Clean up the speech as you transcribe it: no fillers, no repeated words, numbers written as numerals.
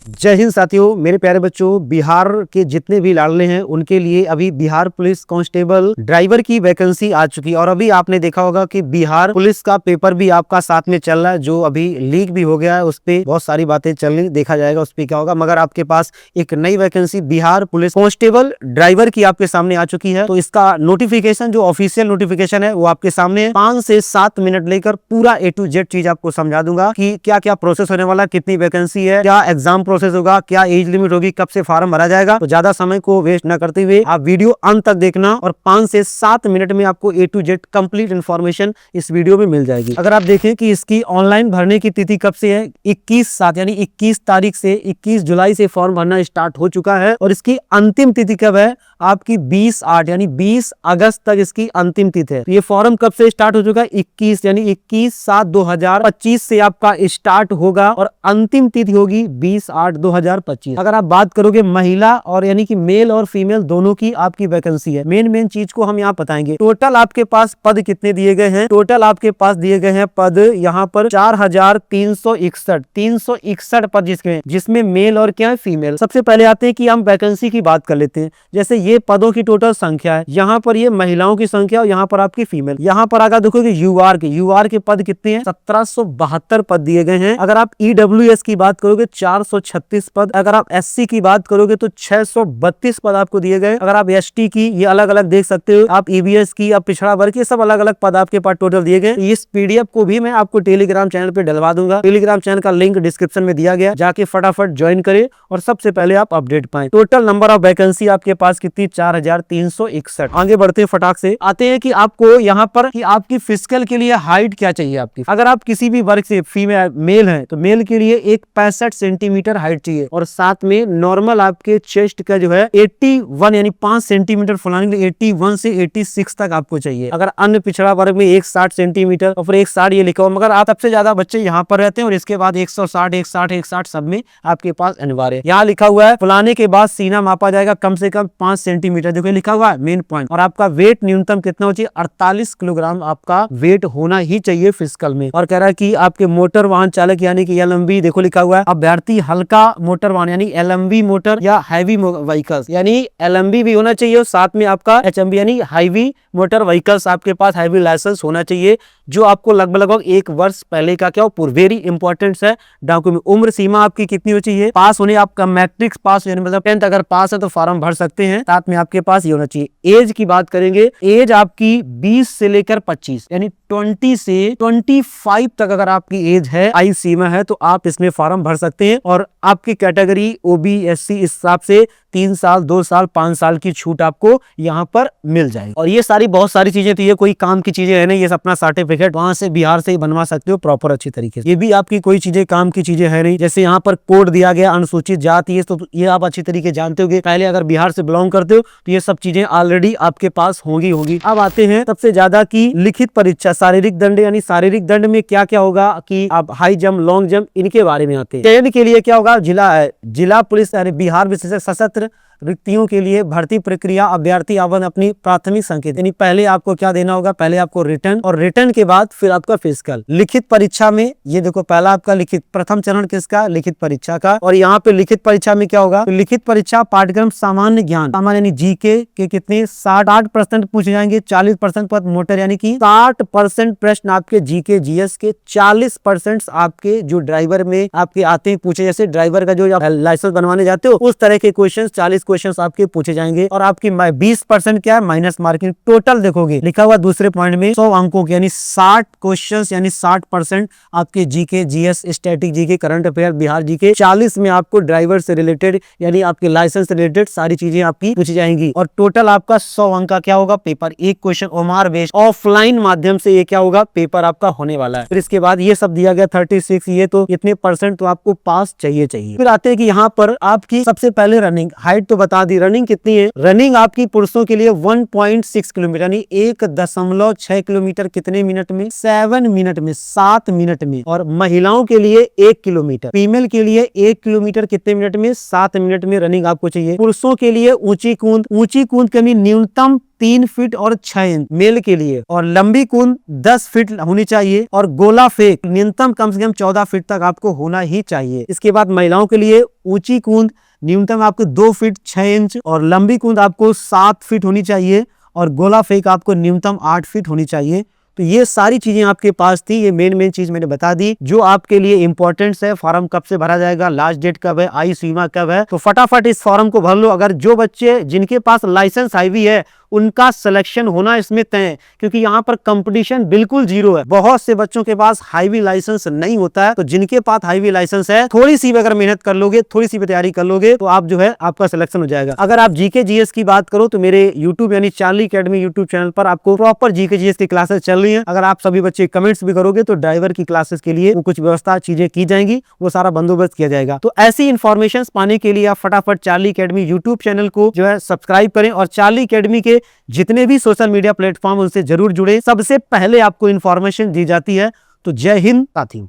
जय हिंद साथियों, मेरे प्यारे बच्चों। बिहार के जितने भी लाडले हैं उनके लिए अभी बिहार पुलिस कांस्टेबल ड्राइवर की वैकेंसी आ चुकी है। और अभी आपने देखा होगा कि बिहार पुलिस का पेपर भी आपका साथ में चल रहा है, जो अभी लीक भी हो गया है। उस पर बहुत सारी बातें चल रही, देखा जाएगा उस पर क्या होगा। मगर आपके पास एक नई vacancy Bihar police constable driver की आपके सामने आ चुकी है। तो इसका नोटिफिकेशन, जो ऑफिशियल नोटिफिकेशन है, वो आपके सामने 5 से 7 मिनट लेकर पूरा A to Z चीज आपको समझा दूंगा कि क्या क्या प्रोसेस होने वाला, कितनी वैकेंसी है, क्या एग्जाम प्रोसेस होगा, क्या एज लिमिट होगी, कब से फॉर्म भरा जाएगा। तो ज्यादा समय को वेस्ट न करते हुए आप वीडियो अंत तक देखना और 5 से 7 मिनट में आपको A to Z complete information इस वीडियो में मिल जाएगी। अगर आप देखें कि इसकी ऑनलाइन भरने की तिथि कब से है, 21/7 यानी 21 तारीख से 21 जुलाई से फॉर्म भरना स्टार्ट हो चुका है। और इसकी अंतिम तिथि कब है, आपकी 20/8 यानी 20 अगस्त तक इसकी अंतिम तिथि है। तो ये फॉर्म कब से स्टार्ट हो चुका है, 21 यानी 21/7/2025 से आपका स्टार्ट होगा और अंतिम तिथि होगी 20/8/2025। अगर आप बात करोगे महिला और यानी कि मेल और फीमेल दोनों की आपकी वैकेंसी है। मेन चीज को हम यहाँ बताएंगे। टोटल आपके पास पद कितने दिए गए हैं, टोटल आपके पास दिए गए हैं पद यहाँ पर 4361 पद, जिसमें मेल और क्या है, फीमेल। सबसे पहले आते हैं कि हम वैकेंसी की बात कर लेते हैं। जैसे ये पदों की टोटल संख्या है, यहाँ पर ये महिलाओं की संख्या और यहाँ पर आपकी फीमेल। यहाँ पर अगर देखोगे यूआर के पद कितने हैं, 1772 पद दिए गए हैं। अगर आप EWS की बात करोगे 436 पद। अगर आप SC की बात करोगे तो 632 पद आपको दिए गए। अगर आप ST की, ये अलग अलग देख सकते हो, आप EBS की, आप पिछड़ा वर्ग, ये सब अलग अलग पद आपके पास टोटल दिए गए। इस PDF को भी मैं आपको टेलीग्राम चैनल पे डलवा दूंगा। टेलीग्राम चैनल का लिंक डिस्क्रिप्शन में दिया गया, जाके फटाफट ज्वाइन करें और सबसे पहले आप अपडेट पाएं। टोटल नंबर ऑफ वैकेंसी आपके पास कितनी, 4361। आगे बढ़ते हैं, फटाक से आते हैं कि आपको यहाँ पर कि आपकी फिजिकल के लिए हाइट क्या चाहिए आपकी। अगर आप किसी भी वर्ग से फीमेल मेल है तो मेल के लिए एक 65 सेंटीमीटर हाइट चाहिए और साथ में नॉर्मल आपके चेस्ट का जो है 81 यानी 5 सेंटीमीटर फुलाने के लिए 81 से 86 तक आपको चाहिए। अगर अन्य पिछड़ा वर्ग में 160 सेंटीमीटर और फिर 160 ये लिखा हो, मगर आप सबसे ज्यादा बच्चे यहाँ पर रहते हैं और इसके बाद 160 सब में आपके पास अनिवार्य। यहाँ लिखा हुआ है फुलाने के बाद सीना मापा जाएगा कम से कम 5 सेंटीमीटर, देखो लिखा हुआ है मेन पॉइंट। और आपका वेट न्यूनतम कितना हो चाहिए, 48 किलोग्राम आपका वेट होना ही चाहिए फिजिकल में। और कह रहा है कि आपके मोटर वाहन चालक यानी कि LMV, देखो लिखा हुआ है अभ्यर्थी हल्का मोटर वाहन यानी LMV मोटर या हैवी व्हीकल्स यानी LMV भी होना चाहिए और साथ में आपका HMV यानी हैवी मोटर व्हीकल्स आपके पास हैवी लाइसेंस होना चाहिए, जो आपको लगभग 1 वर्ष पहले का क्या हो, वेरी इंपॉर्टेंट है डॉक्यूमेंट। उम्र सीमा आपकी कितनी हो चाहिए, पास होने, आपका मैट्रिक्स पास यानी मतलब 10th अगर पास है तो फॉर्म भर सकते हैं। साथ में आपके पास ये होना चाहिए। एज की बात करेंगे, एज आपकी 20 से लेकर 25 यानी 20 से 25 तक अगर आपकी एज है, आयु सीमा है, तो आप इसमें फॉर्म भर सकते हैं। और आपकी कैटेगरी OB SC इस हिसाब से 3 साल 2 साल 5 साल की छूट आपको यहाँ पर मिल जाएगी। और ये सारी बहुत सारी चीजें थी, ये कोई काम की चीजें है नहीं, ये अपना सर्टिफिकेट वहां से बिहार से ही बनवा सकते हो प्रॉपर अच्छी तरीके से। ये भी आपकी कोई चीजें काम की चीजें है नहीं। जैसे यहाँ पर कोड दिया गया अनुसूचित जाति, तो ये आप अच्छी तरीके जानते होंगे, पहले अगर बिहार से बिलोंग करते हो तो ये सब चीजें ऑलरेडी आपके पास होगी। अब आते हैं सबसे ज्यादा की लिखित परीक्षा, शारीरिक दंड यानी शारीरिक दंड में क्या क्या होगा कि आप हाई जंप, लॉन्ग जंप, इनके बारे में आते हैं। चयन के लिए क्या होगा, जिला पुलिस यानी बिहार विशेष सशस्त्र रिक्तियों के लिए भर्ती प्रक्रिया, अभ्यर्थी आवेदन अपनी प्राथमिक संकेत यानी पहले आपको क्या देना होगा, पहले आपको रिटर्न और रिटर्न के बाद फिर आपका फिजिकल। लिखित परीक्षा में ये देखो, पहला आपका लिखित, प्रथम चरण किसका, लिखित परीक्षा का। और यहाँ पे लिखित परीक्षा में क्या होगा, तो लिखित परीक्षा पाठ्यक्रम सामान्य ज्ञान, सामान्य यानी GK के कितने 60% पूछे जाएंगे, 40% पद मोटर यानी कि 60% प्रश्न आपके GK GS के, 40% आपके जो ड्राइवर में आपके आते हैं पूछे, जैसे ड्राइवर का जो लाइसेंस बनवाने जाते हो उस तरह के क्वेश्चन 40 क्वेश्चंस आपके पूछे जाएंगे। और आपकी 20% क्या है, माइनस मार्किंग। टोटल देखोगे लिखा हुआ दूसरे पॉइंट में 100 अंकों के यानी 60 क्वेश्चंस यानी 60% आपके GK GS static GK current affair Bihar GK। 40 में आपको ड्राइवर से रिलेटेड यानी आपके लाइसेंस से रिलेटेड सारी चीजें आपकी पूछी जाएंगी। और टोटल आपका 100 अंक का क्या होगा पेपर, एक क्वेश्चन ओमार बेस्ड ऑफलाइन माध्यम से ये क्या होगा पेपर आपका होने वाला है। फिर इसके बाद ये सब दिया गया 36, ये तो इतने % तो आपको पास चाहिए। फिर आते हैं कि यहाँ पर आपकी सबसे पहले रनिंग हाइट तो आपको बता दी रनिंग कितनी है। रनिंग आपकी पुरुषों के लिए 1.6 किलोमीटर यानी 1.6 किलोमीटर कितने मिनट में? 7 मिनट में, 7 मिनट में। और महिलाओं के लिए 1 किलोमीटर, फीमेल के लिए 1 किलोमीटर कितने मिनट में? 7 मिनट में रनिंग आपको चाहिए। पुरुषों के लिए ऊंची कूद कमी न्यूनतम 3 फीट और 6 इंच मेल के लिए, और लंबी कूद 10 फीट होनी चाहिए, और गोला फेंक न्यूनतम कम से कम 14 फीट तक आपको होना ही चाहिए। इसके बाद महिलाओं के लिए ऊंची कूद न्यूनतम आपको 2 फीट 6 इंच और लंबी कूद आपको 7 फीट होनी चाहिए, और गोला फेंक आपको न्यूनतम 8 फीट होनी चाहिए। तो ये सारी चीजें आपके पास थी, ये मेन चीज मैंने बता दी जो आपके लिए इंपॉर्टेंट है। फॉर्म कब से भरा जाएगा, लास्ट डेट कब है, आयु सीमा कब है, तो फटाफट इस फॉर्म को भर लो। अगर जो बच्चे जिनके पास लाइसेंस हाईवी है उनका सिलेक्शन होना इसमें तय है, क्योंकि यहाँ पर कंपटीशन बिल्कुल जीरो है। बहुत से बच्चों के पास हाईवी लाइसेंस नहीं होता है, तो जिनके पास हाईवी लाइसेंस है थोड़ी सी भी अगर मेहनत कर लोगे, थोड़ी सी भी तैयारी कर लोगे तो आप जो है आपका सिलेक्शन हो जाएगा। अगर आप जीके जीएस की बात करो तो मेरे यूट्यूब यानी चार्ली अकेडमी यूट्यूब चैनल पर आपको प्रॉपर जीके जीएस की क्लासेस चल रही है। अगर आप सभी बच्चे कमेंट्स भी करोगे तो ड्राइवर की क्लासेस के लिए कुछ व्यवस्था चीजें की जाएंगी, वो सारा बंदोबस्त किया जाएगा। तो ऐसी इन्फॉर्मेशन पाने के लिए आप फटाफट चार्ली अकेडमी यूट्यूब चैनल को जो है सब्सक्राइब करें, और चार्ली अकेडमी के जितने भी सोशल मीडिया प्लेटफॉर्म उनसे जरूर जुड़े, सबसे पहले आपको इंफॉर्मेशन दी जाती है। तो जय हिंद साथियों।